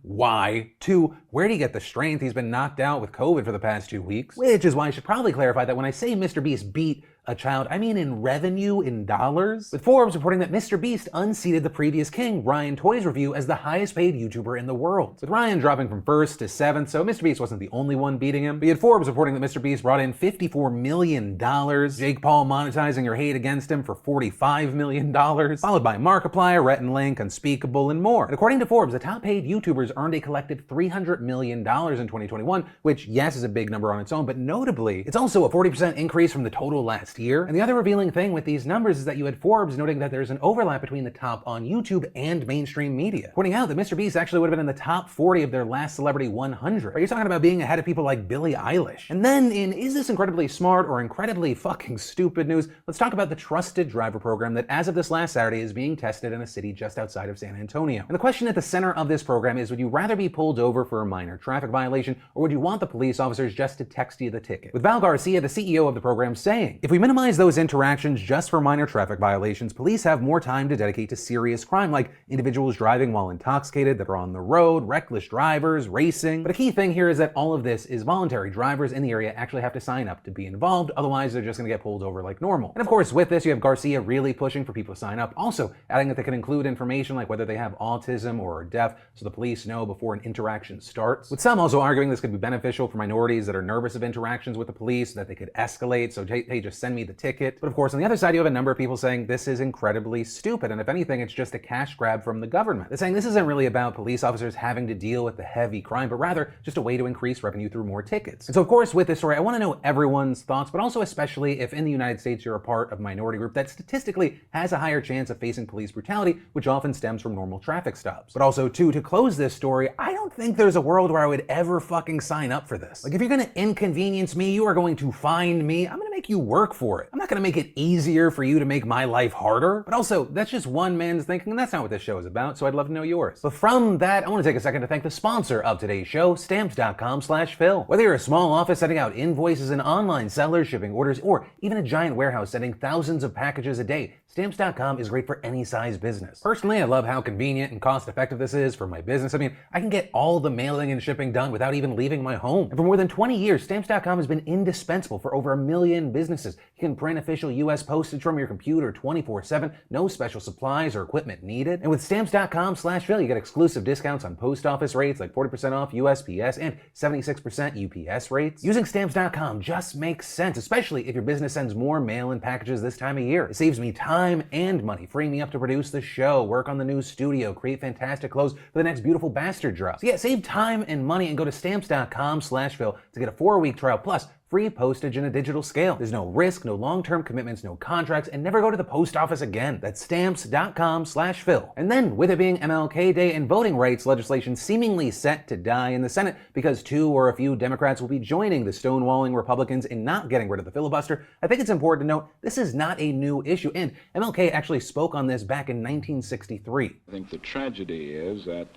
Why? 2, where do you get the strength? He's been knocked out with COVID for the past 2 weeks. Which is why I should probably clarify that when I say MrBeast beat a child, I mean in revenue, in dollars. With Forbes reporting that MrBeast unseated the previous king, Ryan Toy's Review, as the highest paid YouTuber in the world. With Ryan dropping from 1st to 7th, so MrBeast wasn't the only one beating him. But you had Forbes reporting that MrBeast brought in $54 million, Jake Paul monetizing your hate against him for $45 million, followed by Markiplier, Rhett and Link, Unspeakable, and more. And according to Forbes, the top paid YouTubers earned a collective $300 million in 2021, which, yes, is a big number on its own, but notably, it's also a 40% increase from the total last year. And the other revealing thing with these numbers is that you had Forbes noting that there's an overlap between the top on YouTube and mainstream media, pointing out that MrBeast actually would have been in the top 40 of their last Celebrity 100. But you're talking about being ahead of people like Billie Eilish. And then in is this incredibly smart or incredibly fucking stupid news, let's talk about the Trusted Driver program that as of this last Saturday is being tested in a city just outside of San Antonio. And the question at the center of this program is, would you rather be pulled over for a minor traffic violation, or would you want the police officers just to text you the ticket? With Val Garcia, the CEO of the program, saying, if we minimize those interactions just for minor traffic violations, police have more time to dedicate to serious crime, like individuals driving while intoxicated that are on the road, reckless drivers, racing. But a key thing here is that all of this is voluntary. Drivers in the area actually have to sign up to be involved, otherwise they're just gonna get pulled over like normal. And of course, with this, you have Garcia really pushing for people to sign up, also adding that they can include information like whether they have autism or are deaf, so the police know before an interaction starts. With some also arguing this could be beneficial for minorities that are nervous of interactions with the police, that they could escalate, so hey, just send me the ticket. But of course, on the other side, you have a number of people saying this is incredibly stupid, and if anything, it's just a cash grab from the government. They're saying this isn't really about police officers having to deal with the heavy crime, but rather just a way to increase revenue through more tickets. And so of course, with this story, I want to know everyone's thoughts, but also especially if in the United States you're a part of a minority group that statistically has a higher chance of facing police brutality, which often stems from normal traffic stops. But also, too, to close this story, I don't think there's a world where I would ever fucking sign up for this. Like, if you're gonna inconvenience me, you are going to find me, I'm gonna make you work for it. I'm not gonna make it easier for you to make my life harder. But also, that's just one man's thinking, and that's not what this show is about, so I'd love to know yours. But from that, I want to take a second to thank the sponsor of today's show, Stamps.com/Phil. Whether you're a small office sending out invoices, an online seller shipping orders, or even a giant warehouse sending thousands of packages a day, Stamps.com is great for any size business. Personally, I love how convenient and cost-effective this is for my business. I mean, I can get all the mailing and shipping done without even leaving my home. And for more than 20 years, Stamps.com has been indispensable for over 1 million businesses. You can print official US postage from your computer 24/7, no special supplies or equipment needed. And with Stamps.com/Phil, you get exclusive discounts on post office rates like 40% off USPS and 76% UPS rates. Using Stamps.com just makes sense, especially if your business sends more mail and packages this time of year. It saves me time and money, freeing me up to produce the show, work on the new studio, create fantastic clothes for the next beautiful bastard drop. So yeah, save time and money and go to Stamps.com/Phil to get a 4-week trial plus free postage and a digital scale. There's no risk, no long-term commitments, no contracts, and never go to the post office again. That's Stamps.com/Phil. And then, with it being MLK Day and voting rights legislation seemingly set to die in the Senate because 2 or a few Democrats will be joining the stonewalling Republicans in not getting rid of the filibuster, I think it's important to note this is not a new issue, and MLK actually spoke on this back in 1963. I think the tragedy is that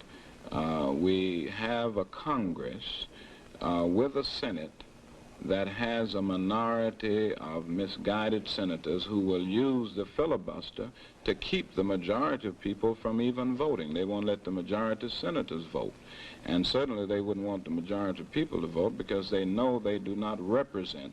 we have a Congress with a Senate that has a minority of misguided senators who will use the filibuster to keep the majority of people from even voting. They won't let the majority of senators vote. And certainly they wouldn't want the majority of people to vote because they know they do not represent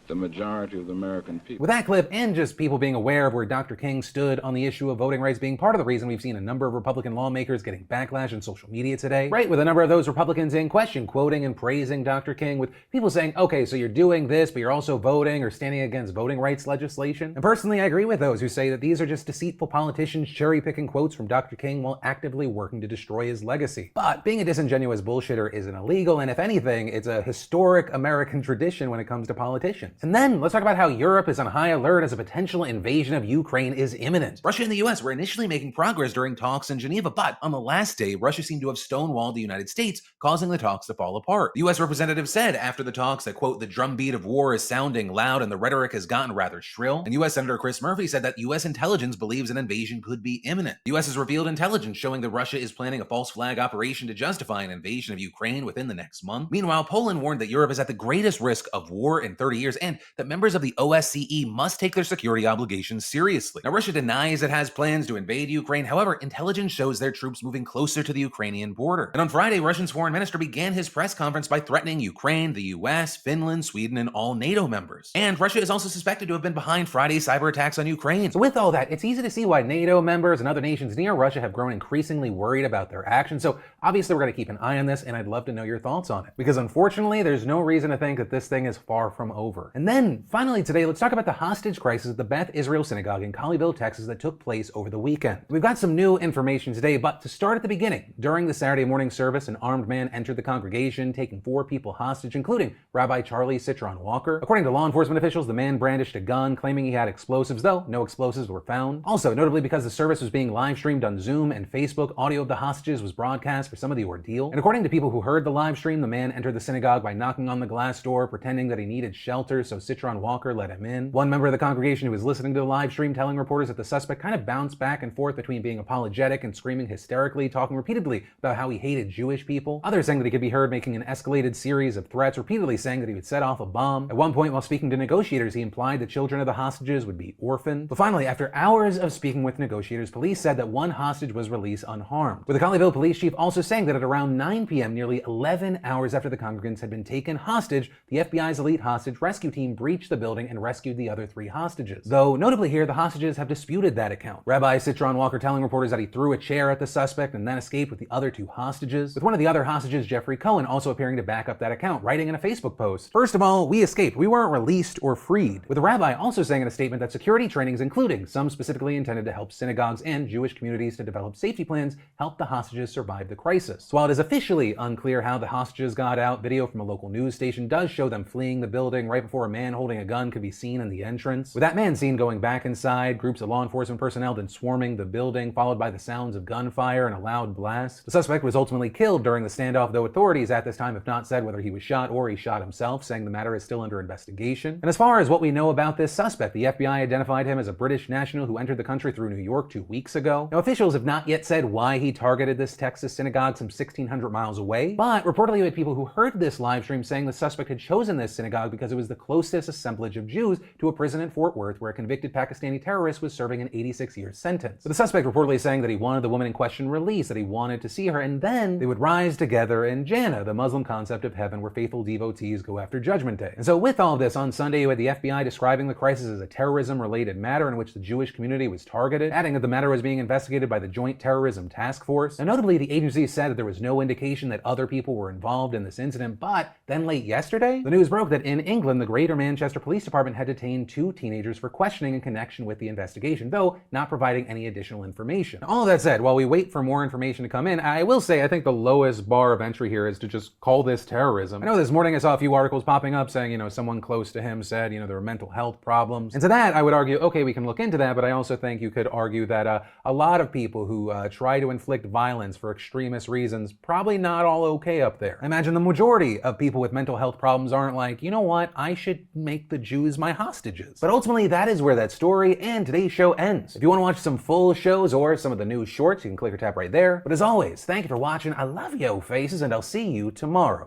the majority of the American people. With that clip and just people being aware of where Dr. King stood on the issue of voting rights being part of the reason we've seen a number of Republican lawmakers getting backlash in social media today, right? With a number of those Republicans in question quoting and praising Dr. King, with people saying, okay, so you're doing this, but you're also voting or standing against voting rights legislation. And personally, I agree with those who say that these are just deceitful politicians cherry-picking quotes from Dr. King while actively working to destroy his legacy. But being a disingenuous bullshitter isn't illegal, and if anything, it's a historic American tradition when it comes to politicians. And then let's talk about how Europe is on high alert as a potential invasion of Ukraine is imminent. Russia and the US were initially making progress during talks in Geneva, but on the last day, Russia seemed to have stonewalled the United States, causing the talks to fall apart. The US representative said after the talks that, quote, the drumbeat of war is sounding loud and the rhetoric has gotten rather shrill. And US Senator Chris Murphy said that US intelligence believes an invasion could be imminent. The US has revealed intelligence showing that Russia is planning a false flag operation to justify an invasion of Ukraine within the next month. Meanwhile, Poland warned that Europe is at the greatest risk of war in 30 years, and and that members of the OSCE must take their security obligations seriously. Now, Russia denies it has plans to invade Ukraine. However, intelligence shows their troops moving closer to the Ukrainian border. And on Friday, Russia's foreign minister began his press conference by threatening Ukraine, the US, Finland, Sweden, and all NATO members. And Russia is also suspected to have been behind Friday's cyber attacks on Ukraine. So with all that, it's easy to see why NATO members and other nations near Russia have grown increasingly worried about their actions. So obviously we're going to keep an eye on this, and I'd love to know your thoughts on it. Because unfortunately, there's no reason to think that this thing is far from over. And then, finally today, let's talk about the hostage crisis at the Beth Israel Synagogue in Colleyville, Texas that took place over the weekend. We've got some new information today, but to start at the beginning, during the Saturday morning service, an armed man entered the congregation, taking 4 people hostage, including Rabbi Charlie Citron Walker. According to law enforcement officials, the man brandished a gun, claiming he had explosives, though no explosives were found. Also, notably because the service was being live streamed on Zoom and Facebook, audio of the hostages was broadcast for some of the ordeal. And according to people who heard the live stream, the man entered the synagogue by knocking on the glass door, pretending that he needed shelter, so Citron Walker let him in. One member of the congregation who was listening to the live stream telling reporters that the suspect kind of bounced back and forth between being apologetic and screaming hysterically, talking repeatedly about how he hated Jewish people. Others saying that he could be heard making an escalated series of threats, repeatedly saying that he would set off a bomb. At one point, while speaking to negotiators, he implied the children of the hostages would be orphaned. But finally, after hours of speaking with negotiators, police said that one hostage was released unharmed, with the Colleyville police chief also saying that at around 9 p.m., nearly 11 hours after the congregants had been taken hostage, the FBI's elite hostage rescue team breached the building and rescued the other 3 hostages. Though notably here, the hostages have disputed that account. Rabbi Citron Walker telling reporters that he threw a chair at the suspect and then escaped with the other 2 hostages, with one of the other hostages, Jeffrey Cohen, also appearing to back up that account, writing in a Facebook post, "First of all, we escaped. We weren't released or freed," with the rabbi also saying in a statement that security trainings, including some specifically intended to help synagogues and Jewish communities to develop safety plans, helped the hostages survive the crisis. So while it is officially unclear how the hostages got out, video from a local news station does show them fleeing the building right before a man holding a gun could be seen in the entrance. With that man seen going back inside, groups of law enforcement personnel then swarming the building, followed by the sounds of gunfire and a loud blast. The suspect was ultimately killed during the standoff, though authorities at this time have not said whether he was shot or he shot himself, saying the matter is still under investigation. And as far as what we know about this suspect, the FBI identified him as a British national who entered the country through New York 2 weeks ago. Now, officials have not yet said why he targeted this Texas synagogue some 1,600 miles away, but reportedly we had people who heard this live stream saying the suspect had chosen this synagogue because it was the closest assemblage of Jews to a prison in Fort Worth where a convicted Pakistani terrorist was serving an 86-year sentence. But the suspect reportedly saying that he wanted the woman in question released, that he wanted to see her, and then they would rise together in Jannah, the Muslim concept of heaven where faithful devotees go after Judgment Day. And so with all of this, on Sunday you had the FBI describing the crisis as a terrorism-related matter in which the Jewish community was targeted, adding that the matter was being investigated by the Joint Terrorism Task Force. Now notably, the agency said that there was no indication that other people were involved in this incident, but then late yesterday, the news broke that in England, the Greater Manchester Police Department had detained 2 teenagers for questioning in connection with the investigation, though not providing any additional information. Now, all of that said, while we wait for more information to come in, I will say I think the lowest bar of entry here is to just call this terrorism. I know this morning I saw a few articles popping up saying, someone close to him said, there were mental health problems. And to that, I would argue, okay, we can look into that, but I also think you could argue that a lot of people who try to inflict violence for extremist reasons, probably not all okay up there. I imagine the majority of people with mental health problems aren't like, you know what, I should make the Jews my hostages. But ultimately, that is where that story and today's show ends. If you want to watch some full shows or some of the news shorts, you can click or tap right there. But as always, thank you for watching. I love yo faces, and I'll see you tomorrow.